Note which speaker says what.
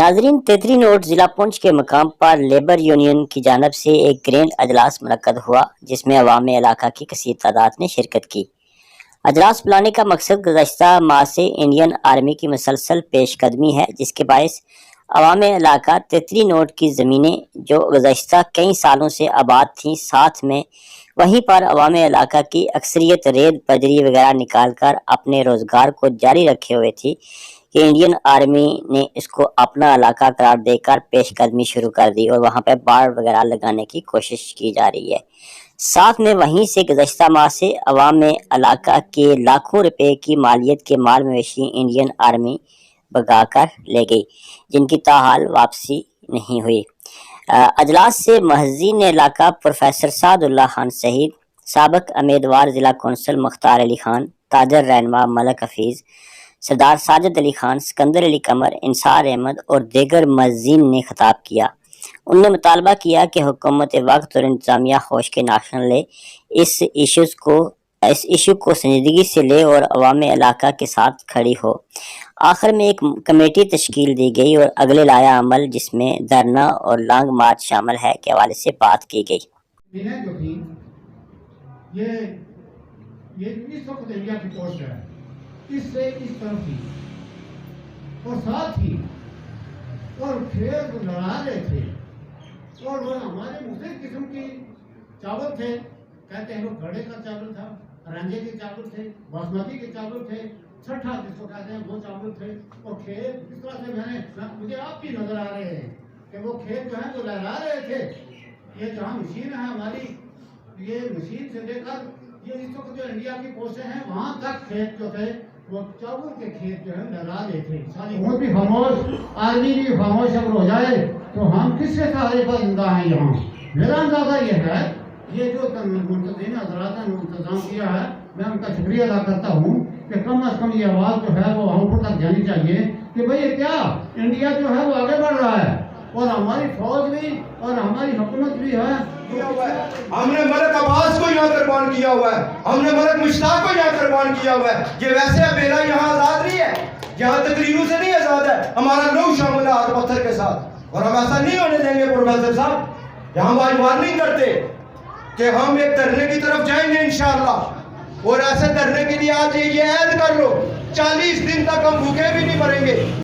Speaker 1: नाजरीन, तेतरी नोट जिला पुंछ के मकाम पर लेबर यूनियन की जानब से एक ग्रैंड अजलास मुनक्कद हुआ, जिसमें अवाम इलाका की कसीर तादाद ने शिरकत की। अजलास बुलाने का मकसद गुज़श्ता माह से इंडियन आर्मी की मुसलसल पेशकदमी है, जिसके बायस अवाम इलाका तेतरी नोट की ज़मीनें जो गुज़श्ता कई सालों से आबाद थीं, साथ में वहीं पर अवाम इलाका की अक्सरियत रेत बजरी वगैरह निकाल कर अपने रोज़गार को जारी रखे हुए थी कि इंडियन आर्मी ने इसको अपना इलाका करार देकर पेशकदमी शुरू कर दी और वहाँ पर बाड़ वगैरह लगाने की कोशिश की जा रही है। साथ में वहीं से गुज़श्ता माह से अवाम इलाका के लाखों रुपए की मालियत के माल मवेशी इंडियन आर्मी भगा कर ले गई, जिनकी ताहाल वापसी नहीं हुई। अजलास से महज़ीन इलाका प्रोफेसर सादुल्लाह खान सहित साबिक उम्मीदवार ज़िला कौंसल मुख्तार अली खान, ताजर रहनुमा मलक हफीज़, सरदार साजिद अली खान, सिकंदर अली कमर, इंसार अहमद और दीगर मज़ीन ने खिताब किया। उन्होंने मुतालबा किया कि हुकूमत वक्त और इंतजामिया होश के नाशन ले इस इशू को संजीदगी से ले और अवाम इलाका के साथ खड़ी हो। आखिर में एक कमेटी तश्कील दी गई और अगले लाया अमल, जिसमें धरना और लॉन्ग मार्च शामिल है, के हवाले से बात की गई।
Speaker 2: ये इस वक्त इंडिया की पोस्ट है, इससे इस तरफ थी और साथ ही और खेत लड़ा रहे थे और वो हमारे मुख्तलिफ किस्म की चावल थे, कहते हैं लोग घड़े का चावल था, रंजे के चावल थे, बासमती के चावल थे, छठा जिसको कहते हैं वो चावल थे। और खेत इस तरह से मुझे आप भी नजर आ रहे हैं कि वो खेत जो है वो लहरा रहे थे। ये जहाँ मशीन है हमारी, ये मशीन से लेकर ये इस वक्त जो इंडिया की पोस्टें हैं वहाँ तक खेत जो थे वो चावल के खेत जो है लहरा रहे थे। सारी भी खामोश, आर्मी भी खामोश अगर हो जाए तो हम किसके सहारे पर जिंदा हैं यहाँ। मेरा अंदाजा ये है, ये जो मुंतज़िम हज़रात ने इंतजाम किया है, मैं उनका शुक्रिया अदा करता हूँ कि कम अज़ कम ये आवाज़ जो है वो आउटपुट तक जानी चाहिए कि भाई ये क्या इंडिया जो है वो आगे बढ़ रहा है और हमारी फौज भी और हमारी हुकूमत भी है।
Speaker 3: हमने मलक अब्बास को यहाँ कुर्बान किया हुआ है, हमने मलक मुश्ताक को यहाँ कुर्बान किया हुआ है। ये वैसे बेला यहाँ आज़ाद नहीं है, यहाँ तकरीरों से नहीं आज़ाद है, हमारा लोग शामिल है हाथ पत्थर के साथ। और हम ऐसा नहीं होने देंगे प्रोफेसर साहब। यहाँ आज वार्निंग करते कि हम एक धरने की तरफ जाएंगे इंशाअल्लाह, और ऐसे धरने के लिए आज ये ऐद कर लो 40 दिन तक हम भूखे भी नहीं मरेंगे।